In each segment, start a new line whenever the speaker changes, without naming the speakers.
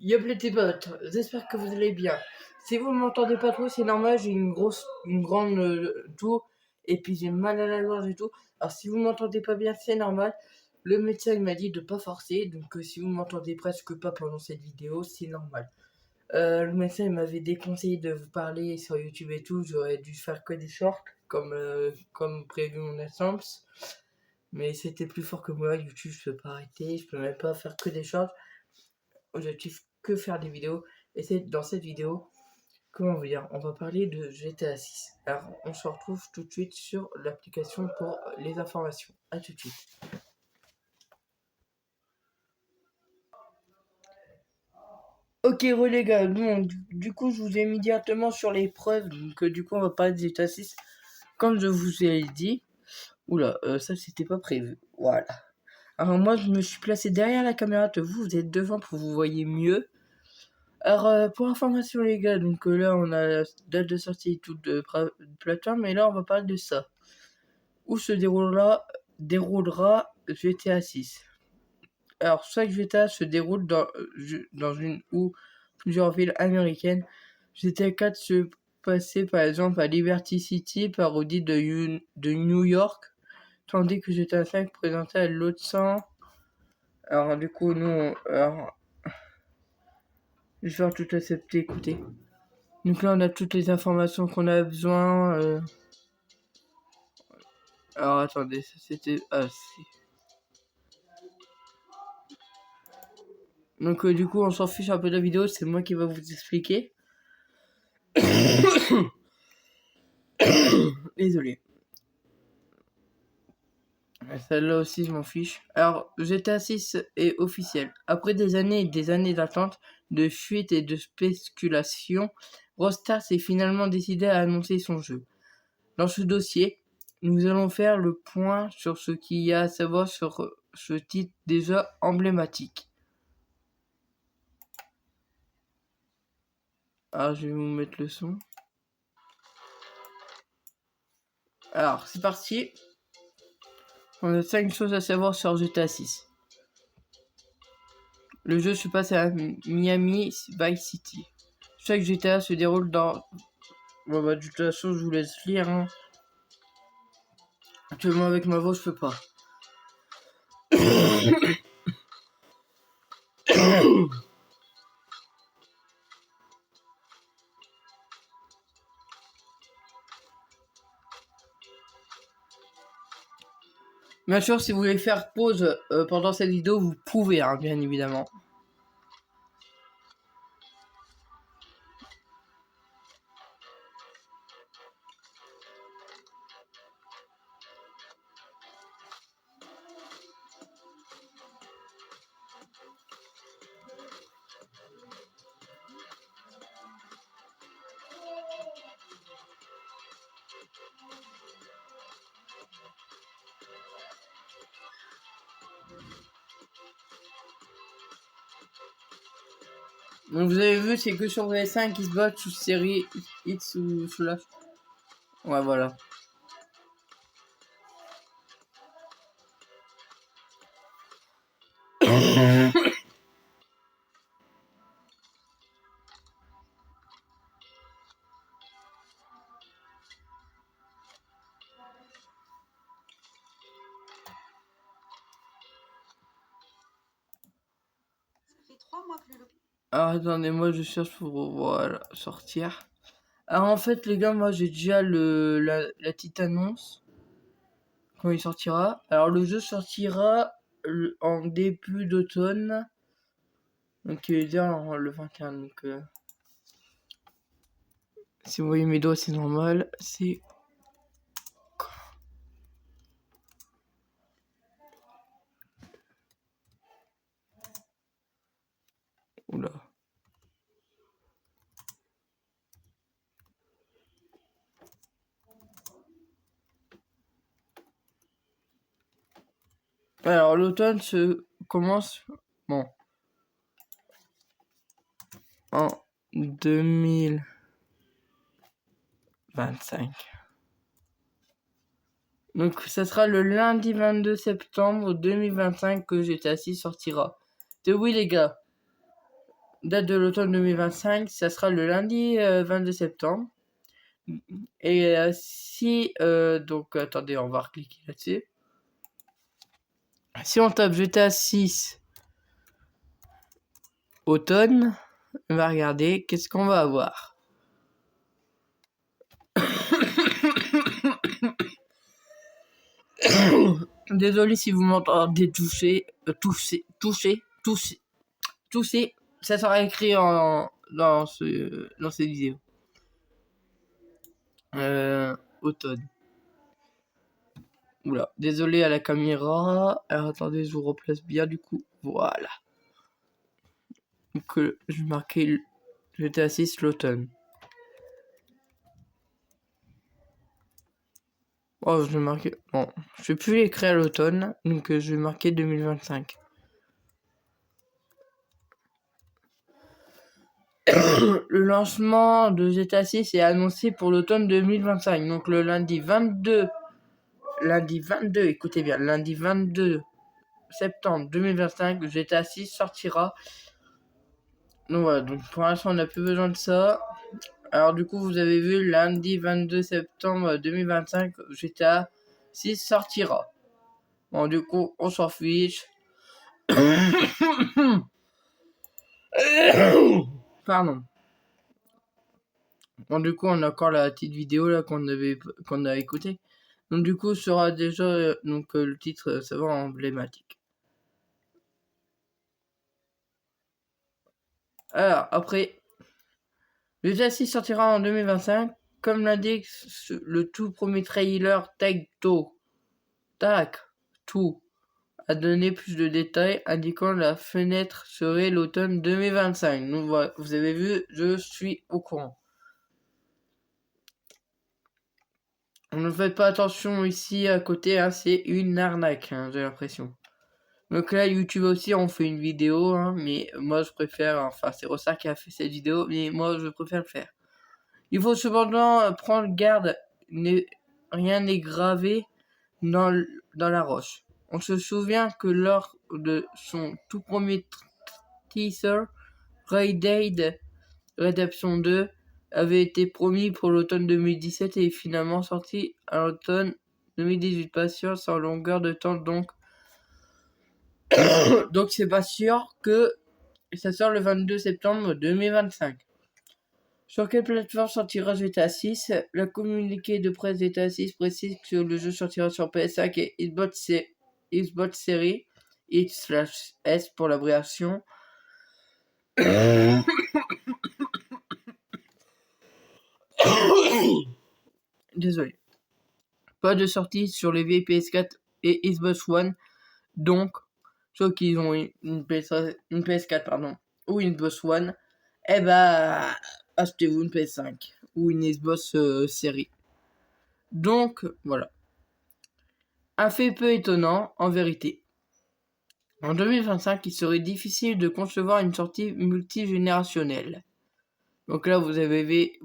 Yop les petits potes, j'espère que vous allez bien. Si vous m'entendez pas trop, c'est normal, j'ai une grande toux et puis j'ai mal à la gorge et tout. Alors si vous m'entendez pas bien, c'est normal. Le médecin il m'a dit de pas forcer, donc si vous m'entendez presque pas pendant cette vidéo, c'est normal. Le médecin il m'avait déconseillé de vous parler sur YouTube et tout, j'aurais dû faire que des shorts comme prévu mon absence. Mais c'était plus fort que moi, YouTube je peux pas arrêter, je peux même pas faire que des shorts. Objectif que faire des vidéos. Et c'est dans cette vidéo, comment vous dire, on va parler de GTA 6. Alors on se retrouve tout de suite sur l'application pour les informations. A tout de suite. Ok les gars, bon, du coup je vous ai mis directement sur les preuves, donc du coup on va parler de GTA 6 comme je vous ai dit. Oula, ça c'était pas prévu, voilà. Alors moi je me suis placé derrière la caméra, vous êtes devant pour vous voyez mieux. Alors, pour information les gars, donc là on a la date de sortie et tout de plateforme, mais là on va parler de ça. Où se déroulera GTA 6. Alors chaque GTA se déroule dans une ou plusieurs villes américaines. GTA 4 se passait par exemple à Liberty City, parodie de New York, tandis que GTA 5 présentait à Los. Alors du coup je vais faire tout accepter, écoutez. Donc là, on a toutes les informations qu'on a besoin. Alors attendez, ça c'était... Ah si. Donc du coup, on s'en fiche un peu de la vidéo, c'est moi qui va vous expliquer. Désolé. Celle-là aussi, je m'en fiche. Alors, GTA 6 est officiel. Après des années et des années d'attente, de fuite et de spéculation, Rockstar s'est finalement décidé à annoncer son jeu. Dans ce dossier, nous allons faire le point sur ce qu'il y a à savoir sur ce titre déjà emblématique. Alors, je vais vous mettre le son. Alors, c'est parti. On a 5 choses à savoir sur GTA 6. Le jeu se passe à Miami Vice City. Chaque GTA se déroule dans... Bon bah de toute façon je vous laisse lire. Hein. Actuellement avec ma voix je peux pas. Bien sûr si vous voulez faire pause pendant cette vidéo vous pouvez hein, bien évidemment. Donc vous avez vu c'est que sur VS5 qui se battent sous série X ou Slash. Ouais voilà. Alors attendez, moi je cherche pour voilà, sortir. Alors en fait les gars, moi j'ai déjà la petite annonce quand il sortira. Alors le jeu sortira en début d'automne. Donc il veut dire le 21. Donc si vous voyez mes doigts c'est normal. C'est... Oula. Alors l'automne se commence bon en 2025. Donc ça sera le lundi 22 septembre 2025 que GTA 6 sortira. Et oui les gars. date de l'automne 2025, ça sera le lundi 22 septembre. Et si, donc attendez, on va recliquer là-dessus. Si on tape GTA 6 automne, on va regarder qu'est-ce qu'on va avoir. Désolé si vous m'entendez tousser, ça sera écrit dans cette vidéo. Automne. Oula, désolé à la caméra. Alors attendez, je vous replace bien du coup. Voilà. Donc je vais marquer GTA 6 l'automne. Oh, je vais marquer. Bon, je vais plus l'écrire à l'automne, donc je vais marquer 2025. Le lancement de GTA 6 est annoncé pour l'automne 2025. Donc le lundi 22, écoutez bien, lundi 22 septembre 2025, GTA 6 sortira. Donc voilà, donc pour l'instant on n'a plus besoin de ça. Alors du coup vous avez vu, lundi 22 septembre 2025, GTA 6 sortira. Bon du coup on s'en fiche. Pardon. Bon du coup on a encore la petite vidéo là qu'on a écouté. Donc du coup sera déjà le titre ça va emblématique. Alors après, GTA 6 sortira en 2025, comme l'indique le tout premier trailer Take-Two a donné plus de détails indiquant la fenêtre serait l'automne 2025. Donc voilà, vous avez vu, je suis au courant. Ne faites pas attention ici à côté, hein, c'est une arnaque, hein, j'ai l'impression. Donc là, YouTube aussi, on fait une vidéo, hein, mais moi je préfère, enfin c'est Rossard qui a fait cette vidéo, mais moi je préfère le faire. Il faut cependant prendre garde, rien n'est gravé dans la roche. On se souvient que lors de son tout premier teaser, Red Dead Redemption 2 avait été promis pour l'automne 2017 et est finalement sorti à l'automne 2018. Patience en longueur de temps donc. Donc c'est pas sûr que ça sort le 22 septembre 2025. Sur quelle plateforme sortira GTA 6? La communiqué de presse GTA 6 précise que le jeu sortira sur PS5 et Xbox Series X/S pour l'abréviation. Désolé. Pas de sortie sur les vieilles PS4 et Xbox One, donc ceux qui ont une PS4 pardon, ou une Xbox One, eh bah achetez-vous une PS5 ou une Xbox Series. Donc voilà. Un fait peu étonnant en vérité. En 2025, il serait difficile de concevoir une sortie multigénérationnelle. Donc là, vous avez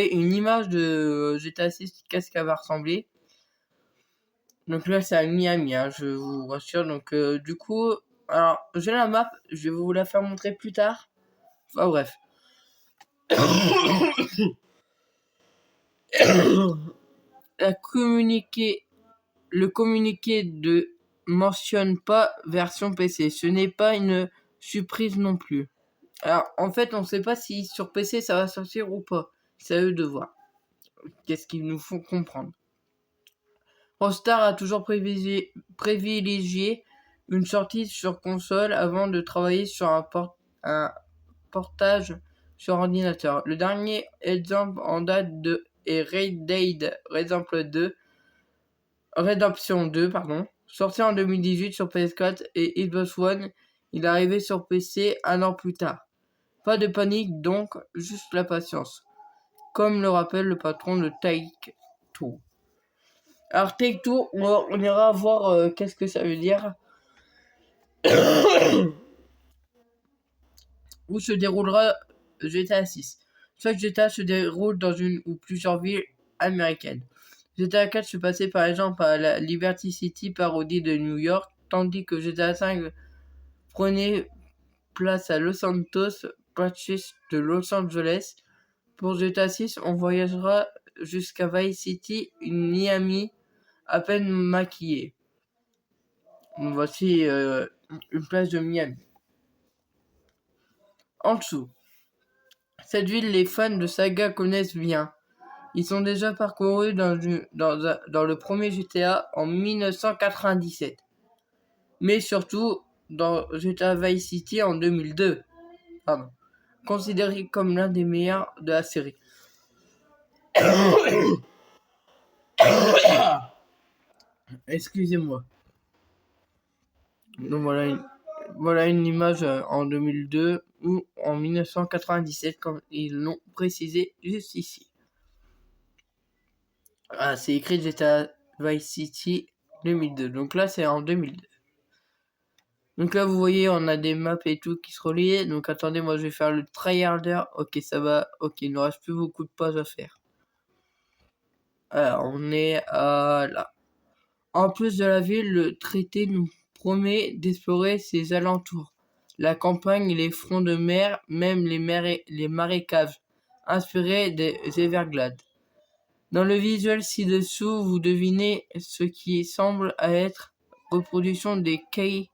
une image de GTA 6, qu'est-ce qu'elle va ressembler. Donc là, c'est à Miami, hein, je vous rassure. Donc du coup, alors j'ai la map, je vais vous la faire montrer plus tard. Enfin bref. Le communiqué ne mentionne pas version PC. Ce n'est pas une surprise non plus. Alors, en fait, on ne sait pas si sur PC ça va sortir ou pas. C'est à eux de voir. Qu'est-ce qu'ils nous font comprendre. Rockstar a toujours privilégié une sortie sur console avant de travailler sur un portage sur ordinateur. Le dernier exemple en date est Red Dead Redemption 2, sorti en 2018 sur PS4 et Xbox One. Il est arrivé sur PC un an plus tard. Pas de panique donc, juste la patience. Comme le rappelle le patron de Take-Two. Alors Take-Two, on ira voir qu'est-ce que ça veut dire. Où se déroulera GTA 6. Chaque GTA se déroule dans une ou plusieurs villes américaines. GTA 4 se passait par exemple à la Liberty City, parodie de New York, tandis que GTA 5 prenait place à Los Santos, Patches de Los Angeles. Pour GTA 6, on voyagera jusqu'à Vice City, une Miami à peine maquillée. Donc voici une place de Miami. En dessous, cette ville, les fans de saga connaissent bien. Ils sont déjà parcourus dans le premier GTA en 1997. Mais surtout dans GTA Vice City en 2002. Pardon. Considéré comme l'un des meilleurs de la série. Excusez-moi. Donc voilà une image en 2002 ou en 1997 comme ils l'ont précisé juste ici. Ah, c'est écrit GTA Vice City 2002. Donc là c'est en 2002. Donc là vous voyez on a des maps et tout qui se relient. Donc attendez, moi je vais faire le tryharder. Ok, ça va. Ok, il ne reste plus beaucoup de pages à faire. Alors on est à là. En plus de la ville, le traité nous promet d'explorer ses alentours. La campagne, les fronts de mer, même les marécages, inspirés des Everglades. Dans le visuel ci-dessous, vous devinez ce qui semble être reproduction des caïs,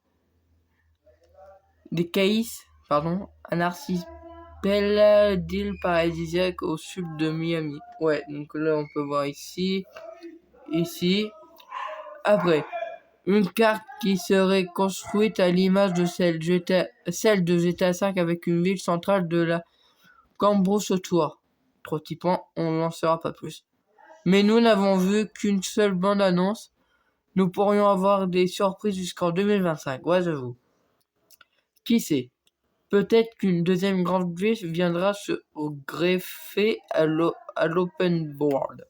un archipel d'îles paradisiaques au sud de Miami. Ouais, donc là on peut voir ici. Après, une carte qui serait construite à l'image de celle de GTA V avec une ville centrale de la Cambrousse autour. Trop typant, on n'en saura pas plus. Mais nous n'avons vu qu'une seule bande-annonce. Nous pourrions avoir des surprises jusqu'en 2025, ouais j'avoue. Qui sait? Peut-être qu'une deuxième grande ville viendra se greffer à l'open world.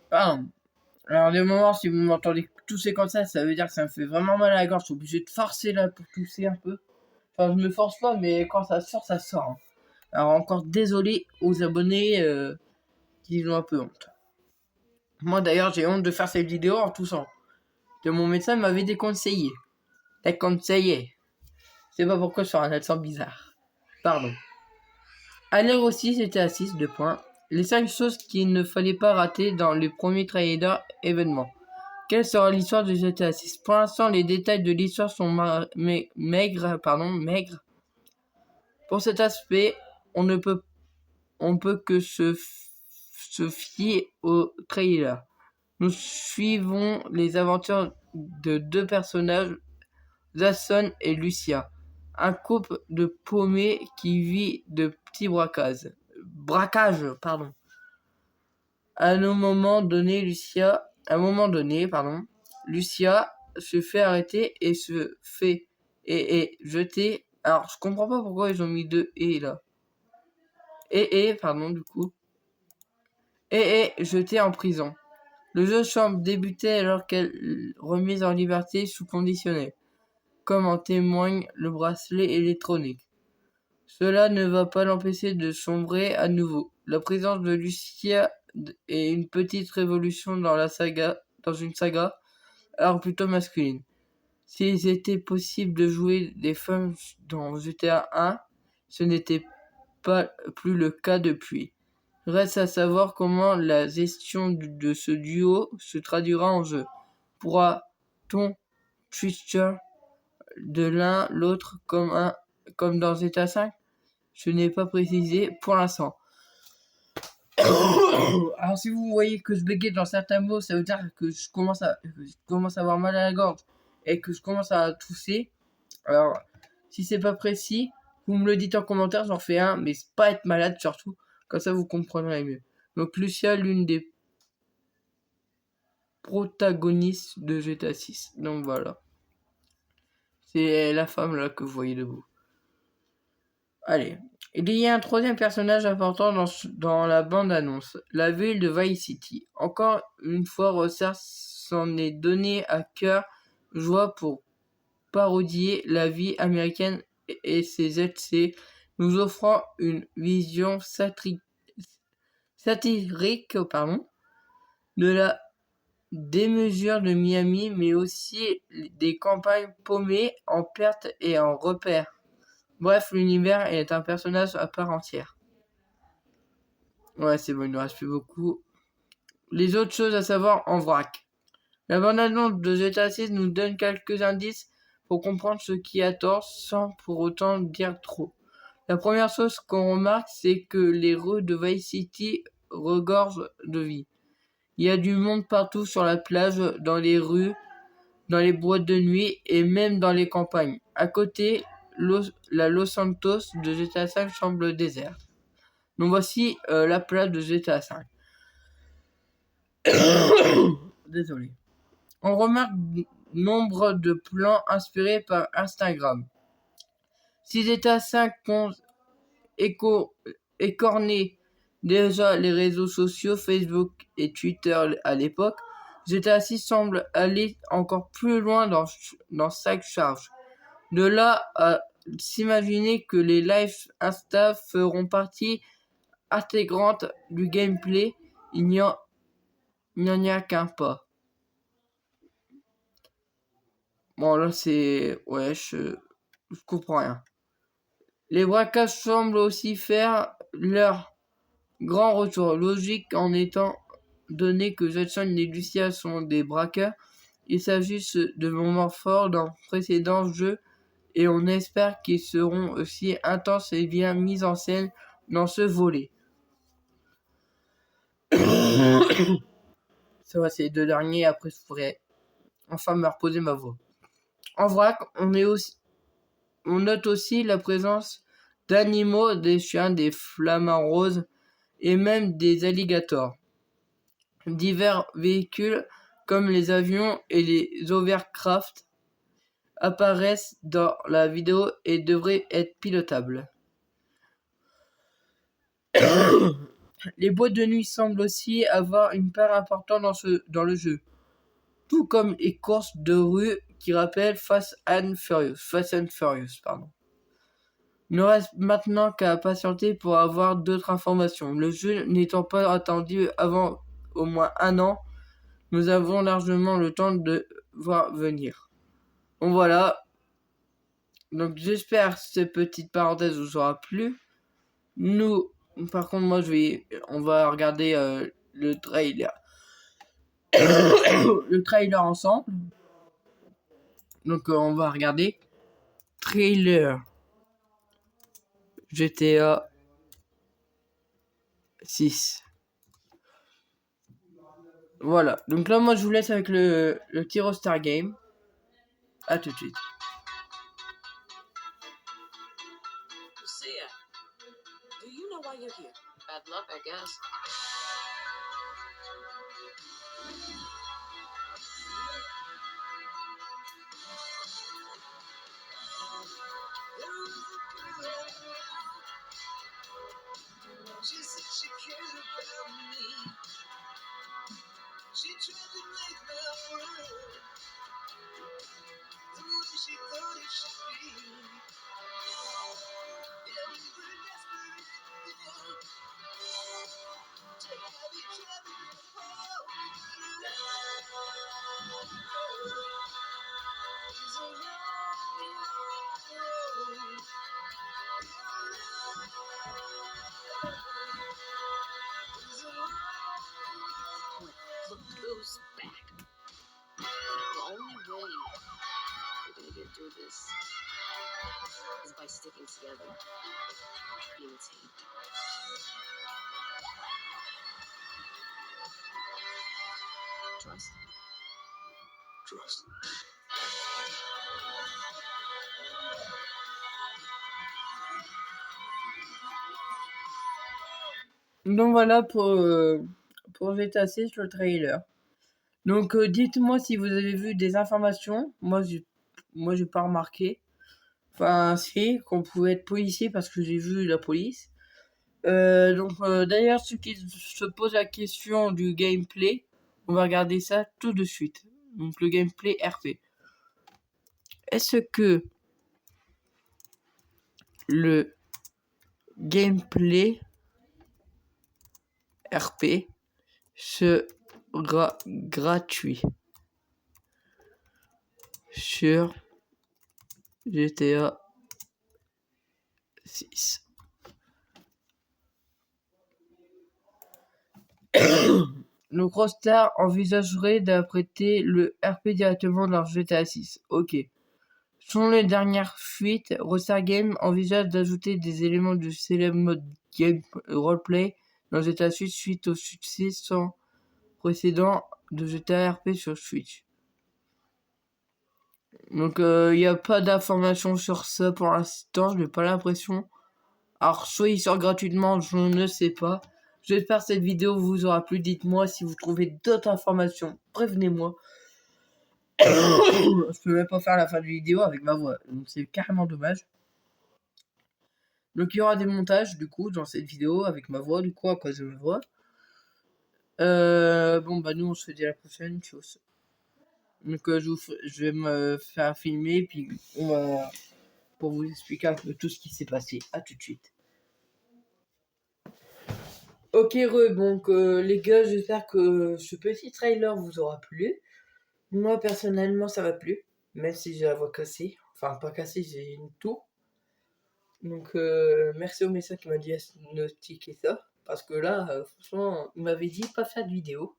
Pardon. Alors, des moments, si vous m'entendez tousser comme ça veut dire que ça me fait vraiment mal à la gorge. Je suis obligé de forcer là pour tousser un peu. Enfin, je me force pas, mais quand ça sort, ça sort. Hein. Alors, encore désolé aux abonnés qui ont un peu honte. Moi, d'ailleurs, j'ai honte de faire cette vidéo en toussant. Que mon médecin m'avait déconseillé. Déconseillé. Je sais pas pourquoi je suis un accent bizarre. Pardon. Aller aussi, c'était à 6, 2 points. Les 5 choses qu'il ne fallait pas rater dans les premiers trailers événements. Quelle sera l'histoire de GTA 6? Pour l'instant, les détails de l'histoire sont maigres. Pour cet aspect, on peut que se fier au trailer. Nous suivons les aventures de deux personnages, Jason et Lucia, un couple de paumés qui vit de petits braquages. À un moment donné, Lucia se fait arrêter et se fait jeter. Alors, je comprends pas pourquoi ils ont mis deux et là. Jetée en prison. Le jeu semble débuter alors qu'elle remise en liberté sous conditionnel, comme en témoigne le bracelet électronique. Cela ne va pas l'empêcher de sombrer à nouveau. La présence de Lucia est une petite révolution dans une saga, alors plutôt masculine. S'il était possible de jouer des femmes dans GTA 1, ce n'était pas plus le cas depuis. Reste à savoir comment la gestion de ce duo se traduira en jeu. Pourra-t-on switcher de l'un l'autre comme dans GTA 5? Je n'ai pas précisé pour l'instant. Alors si vous voyez que je bégaye dans certains mots, ça veut dire que je commence à avoir mal à la gorge et que je commence à tousser. Alors si c'est pas précis, vous me le dites en commentaire, j'en fais un, mais pas être malade surtout, comme ça vous comprendrez mieux. Donc Lucia, l'une des protagonistes de GTA 6. Donc voilà. C'est la femme là que vous voyez debout. Allez. Il y a un troisième personnage important dans la bande-annonce, la ville de Vice City. Encore une fois, Rockstar s'en est donné à cœur joie pour parodier la vie américaine et ses excès, nous offrant une vision satirique de la des mesures de Miami, mais aussi des campagnes paumées en perte et en repère. Bref, l'univers est un personnage à part entière. Ouais, c'est bon, il ne reste plus beaucoup. Les autres choses à savoir en vrac. La bande-annonce de GTA 6 nous donne quelques indices pour comprendre ce qui attend sans pour autant dire trop. La première chose qu'on remarque, c'est que les rues de Vice City regorgent de vie. Il y a du monde partout sur la plage, dans les rues, dans les boîtes de nuit et même dans les campagnes. À côté, la Los Santos de GTA 5 semble déserte. Donc voici la plage de GTA 5. Désolé. On remarque nombre de plans inspirés par Instagram. Si GTA 5 compte écorner déjà les réseaux sociaux Facebook et Twitter à l'époque, GTA 6 semble aller encore plus loin dans sa charge. De là à s'imaginer que les lives Insta feront partie intégrante du gameplay, il n'y en a qu'un pas. Bon là c'est... Ouais, je comprends rien. Les braquages semblent aussi faire leur grand retour. Logique en étant donné que Jackson et Lucia sont des braqueurs. Il s'agit de moments forts dans précédents jeux et on espère qu'ils seront aussi intenses et bien mis en scène dans ce volet. Ça va, c'est les deux derniers, après je pourrais enfin me reposer ma voix. En vrac, on note aussi la présence d'animaux, des chiens, des flamants roses et même des alligators. Divers véhicules comme les avions et les overcraft apparaissent dans la vidéo et devraient être pilotables. Les boîtes de nuit semblent aussi avoir une part importante dans le jeu, tout comme les courses de rue qui rappellent Fast and Furious. Il ne reste maintenant qu'à patienter pour avoir d'autres informations. Le jeu n'étant pas attendu avant au moins 1 an, nous avons largement le temps de voir venir. Donc voilà. Donc j'espère que cette petite parenthèse vous aura plu. Nous, par contre, on va regarder le trailer. Le trailer ensemble. Donc on va regarder trailer GTA 6. Voilà. Donc là, moi, je vous laisse avec le Tyro Star Game. À tout de suite.
Lucia, do you know why you're here? Bad luck, I guess. She said she cares about me. She tried to make my world the way she thought it should be. Yeah, we were desperate, yeah, to have each other apart. Love is a long road. Look who's back. The only way we're gonna get through this is by sticking together, being a team. Trust. Trust.
Donc voilà pour GTA 6 le trailer. Donc dites-moi si vous avez vu des informations. Moi j'ai pas remarqué. Enfin si, qu'on pouvait être policier parce que j'ai vu la police. D'ailleurs ceux qui se posent la question du gameplay, on va regarder ça tout de suite. Donc le gameplay RP. Est-ce que le gameplay RP se gratuit sur GTA 6. Donc Rockstar envisagerait d'apprêter le RP directement dans GTA 6. Ok. Selon les dernières fuites, Rockstar Games envisage d'ajouter des éléments du célèbre mode game roleplay dans GTA 6 suite au succès sans précédent de GTA RP sur Switch. Donc il n'y a pas d'informations sur ça pour l'instant, je n'ai pas l'impression. Alors soit il sort gratuitement, je ne sais pas. J'espère que cette vidéo vous aura plu. Dites-moi si vous trouvez d'autres informations. Prévenez-moi. Je peux même pas faire la fin de vidéo avec ma voix. Donc c'est carrément dommage. Donc il y aura des montages du coup dans cette vidéo avec ma voix, du coup à cause de ma voix. Bon bah nous on se dit à la prochaine chose. Donc je vais me faire filmer puis on va pour vous expliquer un peu tout ce qui s'est passé. À tout de suite. Ok donc les gars, j'espère que ce petit trailer vous aura plu. Moi personnellement ça m'a plu, même si j'ai la voix cassée. Enfin pas cassée, j'ai une toux. Donc merci au médecin qui m'a diagnostiqué ça. Parce que là, franchement, il m'avait dit pas faire de vidéo.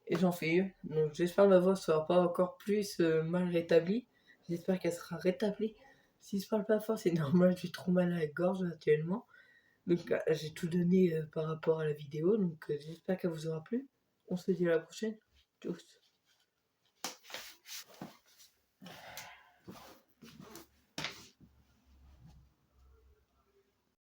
Et j'en fais une. Donc j'espère que ma voix sera pas encore plus mal rétablie. J'espère qu'elle sera rétablie. Si je parle pas fort, c'est normal, j'ai trop mal à la gorge actuellement. Donc j'ai tout donné par rapport à la vidéo. Donc j'espère qu'elle vous aura plu. On se dit à la prochaine. Tchuss.